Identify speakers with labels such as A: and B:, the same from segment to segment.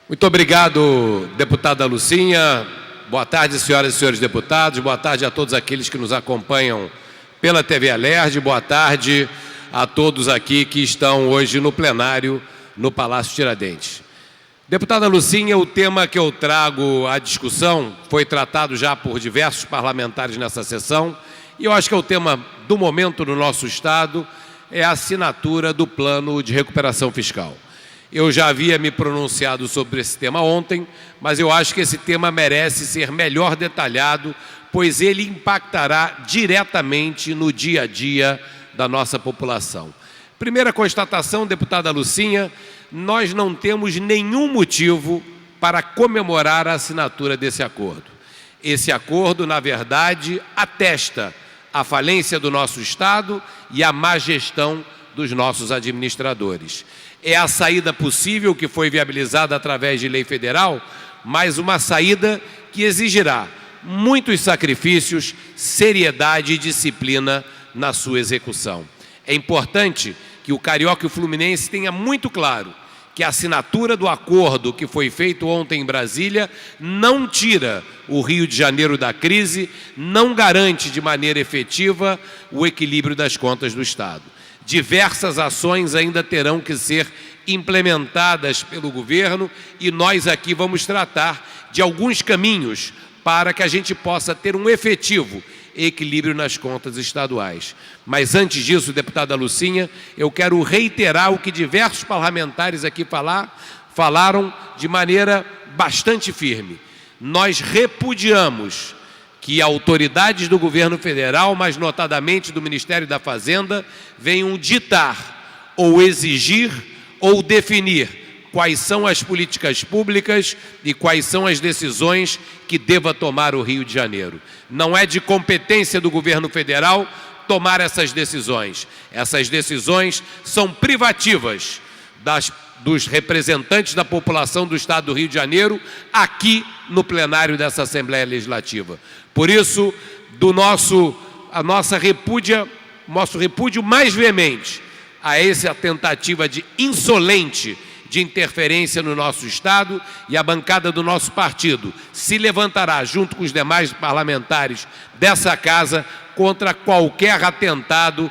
A: Muito obrigado, deputada Lucinha. Boa tarde, senhoras e senhores deputados. Boa tarde a todos aqueles que nos acompanham pela TV Alerj. Boa tarde a todos aqui que estão hoje no plenário no Palácio Tiradentes. Deputada Lucinha, o tema que eu trago à discussão foi tratado já por diversos parlamentares nessa sessão e eu acho que é o tema do momento no nosso Estado, é a assinatura do Plano de Recuperação Fiscal. Eu já havia me pronunciado sobre esse tema ontem, mas eu acho que esse tema merece ser melhor detalhado, pois ele impactará diretamente no dia a dia da nossa população. Primeira constatação, deputada Lucinha, nós não temos nenhum motivo para comemorar a assinatura desse acordo. Esse acordo, na verdade, atesta a falência do nosso Estado e a má gestão dos nossos administradores. É a saída possível que foi viabilizada através de lei federal, mas uma saída que exigirá muitos sacrifícios, seriedade e disciplina na sua execução. É importante que o carioca e o fluminense tenha muito claro que a assinatura do acordo que foi feito ontem em Brasília não tira o Rio de Janeiro da crise, não garante de maneira efetiva o equilíbrio das contas do Estado. Diversas ações ainda terão que ser implementadas pelo governo e nós aqui vamos tratar de alguns caminhos para que a gente possa ter um efetivo equilíbrio nas contas estaduais. Mas antes disso, deputada Lucinha, eu quero reiterar o que diversos parlamentares aqui falaram de maneira bastante firme. Nós repudiamos que autoridades do governo federal, mas notadamente do Ministério da Fazenda, venham ditar ou exigir ou definir quais são as políticas públicas e quais são as decisões que deva tomar o Rio de Janeiro. Não é de competência do governo federal tomar essas decisões. Essas decisões são privativas dos representantes da população do Estado do Rio de Janeiro aqui no plenário dessa Assembleia Legislativa. Por isso, nosso repúdio mais veemente a essa tentativa de insolente de interferência no nosso Estado, e a bancada do nosso partido se levantará junto com os demais parlamentares dessa casa contra qualquer atentado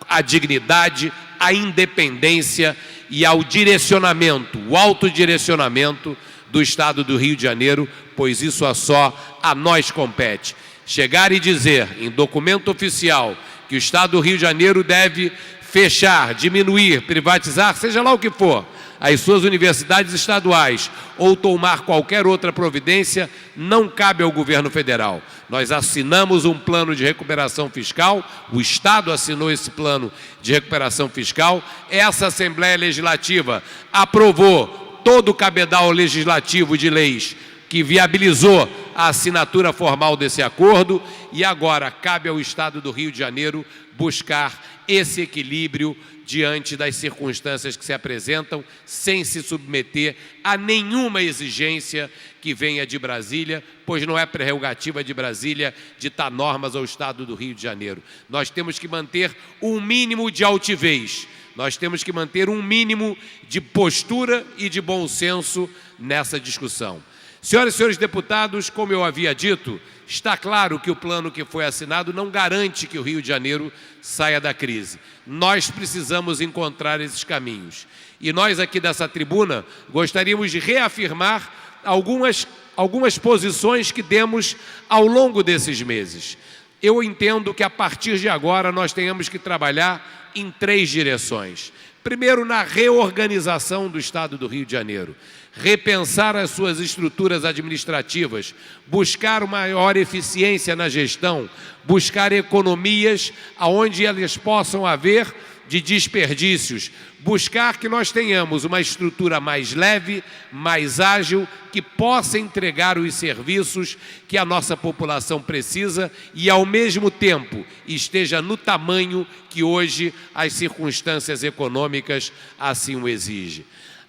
A: à dignidade, à independência e ao direcionamento, o autodirecionamento do Estado do Rio de Janeiro, pois isso só a nós compete. Chegar e dizer em documento oficial que o Estado do Rio de Janeiro deve fechar, diminuir, privatizar, seja lá o que for, as suas universidades estaduais ou tomar qualquer outra providência, não cabe ao governo federal. Nós assinamos um plano de recuperação fiscal, o Estado assinou esse plano de recuperação fiscal, essa Assembleia Legislativa aprovou todo o cabedal legislativo de leis que viabilizou a assinatura formal desse acordo e agora cabe ao Estado do Rio de Janeiro buscar esse equilíbrio diante das circunstâncias que se apresentam, sem se submeter a nenhuma exigência que venha de Brasília, pois não é prerrogativa de Brasília ditar normas ao Estado do Rio de Janeiro. Nós temos que manter um mínimo de altivez, nós temos que manter um mínimo de postura e de bom senso nessa discussão. Senhoras e senhores deputados, como eu havia dito, está claro que o plano que foi assinado não garante que o Rio de Janeiro saia da crise. Nós precisamos encontrar esses caminhos. E nós aqui dessa tribuna gostaríamos de reafirmar algumas posições que demos ao longo desses meses. Eu entendo que a partir de agora nós tenhamos que trabalhar em 3 direções. Primeiro, na reorganização do Estado do Rio de Janeiro. Repensar as suas estruturas administrativas, buscar maior eficiência na gestão, buscar economias aonde elas possam haver de desperdícios, buscar que nós tenhamos uma estrutura mais leve, mais ágil, que possa entregar os serviços que a nossa população precisa e, ao mesmo tempo, esteja no tamanho que hoje as circunstâncias econômicas assim o exigem.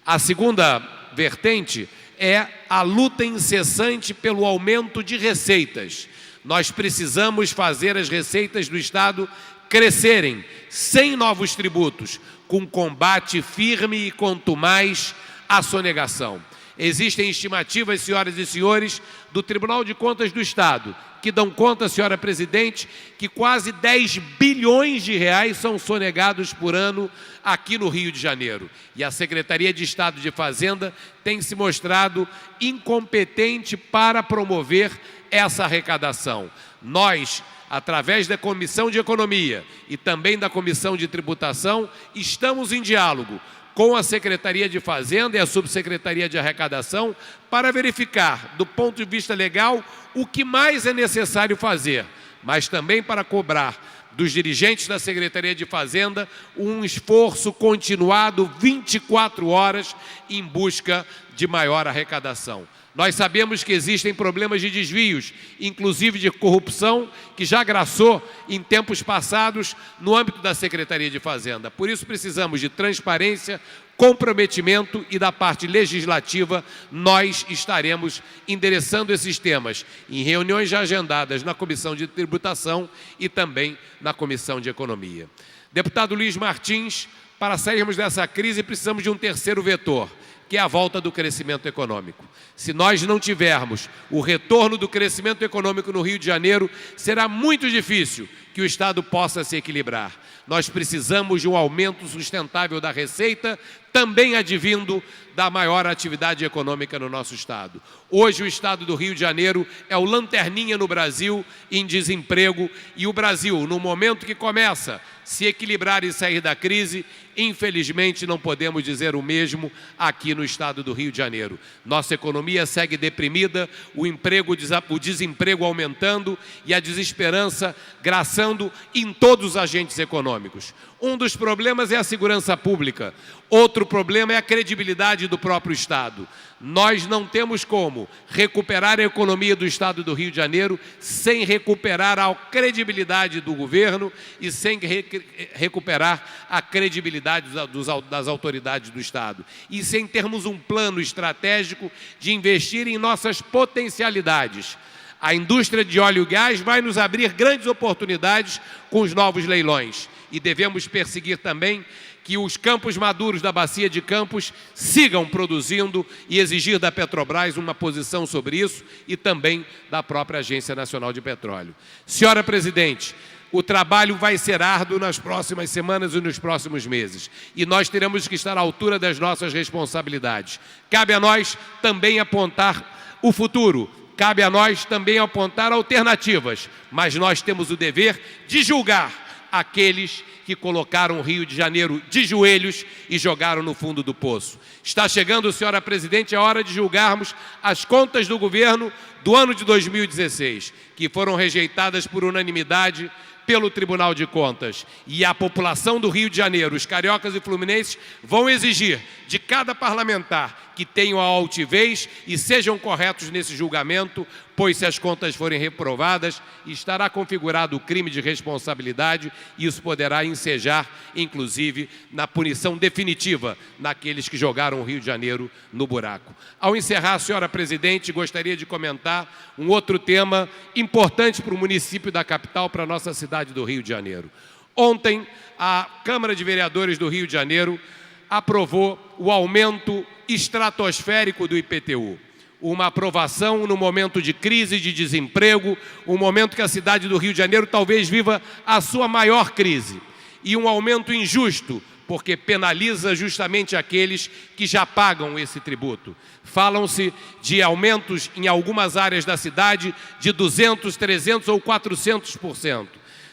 A: A segunda vertente é a luta incessante pelo aumento de receitas. Nós precisamos fazer as receitas do Estado crescerem sem novos tributos, com combate firme e contumaz à sonegação. Existem estimativas, senhoras e senhores, do Tribunal de Contas do Estado, que dão conta, senhora presidente, que quase 10 bilhões de reais são sonegados por ano aqui no Rio de Janeiro. E a Secretaria de Estado de Fazenda tem se mostrado incompetente para promover essa arrecadação. Nós, através da Comissão de Economia e também da Comissão de Tributação, estamos em diálogo com a Secretaria de Fazenda e a Subsecretaria de Arrecadação para verificar, do ponto de vista legal, o que mais é necessário fazer, mas também para cobrar dos dirigentes da Secretaria de Fazenda um esforço continuado 24 horas em busca de maior arrecadação. Nós sabemos que existem problemas de desvios, inclusive de corrupção, que já graçou em tempos passados no âmbito da Secretaria de Fazenda. Por isso precisamos de transparência, comprometimento e da parte legislativa nós estaremos endereçando esses temas em reuniões já agendadas na Comissão de Tributação e também na Comissão de Economia. Deputado Luiz Martins, para sairmos dessa crise precisamos de um terceiro vetor, que é a volta do crescimento econômico. Se nós não tivermos o retorno do crescimento econômico no Rio de Janeiro, será muito difícil que o Estado possa se equilibrar. Nós precisamos de um aumento sustentável da receita, também advindo da maior atividade econômica no nosso Estado. Hoje o Estado do Rio de Janeiro é o lanterninha no Brasil em desemprego e o Brasil, no momento que começa a se equilibrar e sair da crise, infelizmente não podemos dizer o mesmo aqui no Estado do Rio de Janeiro. Nossa economia segue deprimida, o desemprego aumentando e a desesperança graçando em todos os agentes econômicos. Um dos problemas é a segurança pública, outro problema é a credibilidade do próprio Estado. Nós não temos como recuperar a economia do Estado do Rio de Janeiro sem recuperar a credibilidade do governo e sem recuperar a credibilidade das autoridades do Estado. E sem termos um plano estratégico de investir em nossas potencialidades. A indústria de óleo e gás vai nos abrir grandes oportunidades com os novos leilões. E devemos perseguir também que os campos maduros da Bacia de Campos sigam produzindo e exigir da Petrobras uma posição sobre isso e também da própria Agência Nacional de Petróleo. Senhora Presidente, o trabalho vai ser árduo nas próximas semanas e nos próximos meses. E nós teremos que estar à altura das nossas responsabilidades. Cabe a nós também apontar o futuro. Cabe a nós também apontar alternativas. Mas nós temos o dever de julgar aqueles que colocaram o Rio de Janeiro de joelhos e jogaram no fundo do poço. Está chegando, senhora Presidente, a hora de julgarmos as contas do governo do ano de 2016, que foram rejeitadas por unanimidade pelo Tribunal de Contas. E a população do Rio de Janeiro, os cariocas e fluminenses, vão exigir de cada parlamentar que tenham a altivez e sejam corretos nesse julgamento, pois se as contas forem reprovadas, estará configurado o crime de responsabilidade e isso poderá ensejar, inclusive, na punição definitiva naqueles que jogaram o Rio de Janeiro no buraco. Ao encerrar, senhora Presidente, gostaria de comentar um outro tema importante para o município da capital, para a nossa cidade do Rio de Janeiro. Ontem, a Câmara de Vereadores do Rio de Janeiro aprovou o aumento estratosférico do IPTU. Uma aprovação no momento de crise, de desemprego, um momento que a cidade do Rio de Janeiro talvez viva a sua maior crise. E um aumento injusto, porque penaliza justamente aqueles que já pagam esse tributo. Falam-se de aumentos em algumas áreas da cidade de 200%, 300% ou 400%.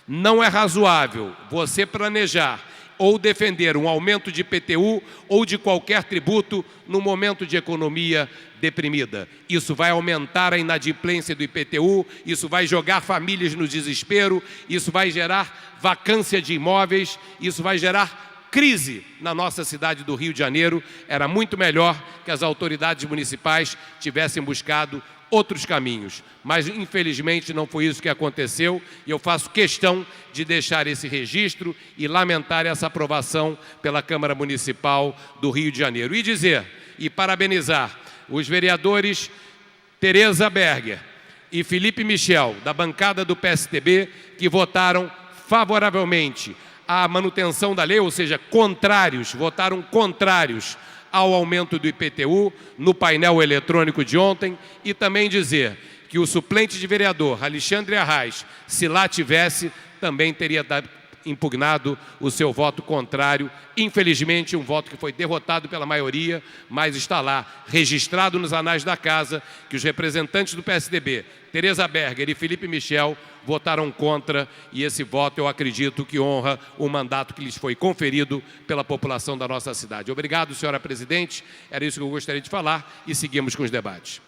A: Não é razoável você planejar ou defender um aumento de IPTU ou de qualquer tributo no momento de economia deprimida. Isso vai aumentar a inadimplência do IPTU, isso vai jogar famílias no desespero, isso vai gerar vacância de imóveis, isso vai gerar crise na nossa cidade do Rio de Janeiro. Era muito melhor que as autoridades municipais tivessem buscado outros caminhos, mas infelizmente não foi isso que aconteceu e eu faço questão de deixar esse registro e lamentar essa aprovação pela Câmara Municipal do Rio de Janeiro. E dizer, e parabenizar os vereadores Tereza Berger e Felipe Michel, da bancada do PSDB, que votaram favoravelmente à manutenção da lei, ou seja, votaram contrários ao aumento do IPTU no painel eletrônico de ontem e também dizer que o suplente de vereador, Alexandre Arraes, se lá tivesse, também teria impugnado o seu voto contrário. Infelizmente, um voto que foi derrotado pela maioria, mas está lá, registrado nos anais da Casa, que os representantes do PSDB, Tereza Berger e Felipe Michel, votaram contra, e esse voto, eu acredito, que honra o mandato que lhes foi conferido pela população da nossa cidade. Obrigado, senhora presidente. Era isso que eu gostaria de falar e seguimos com os debates.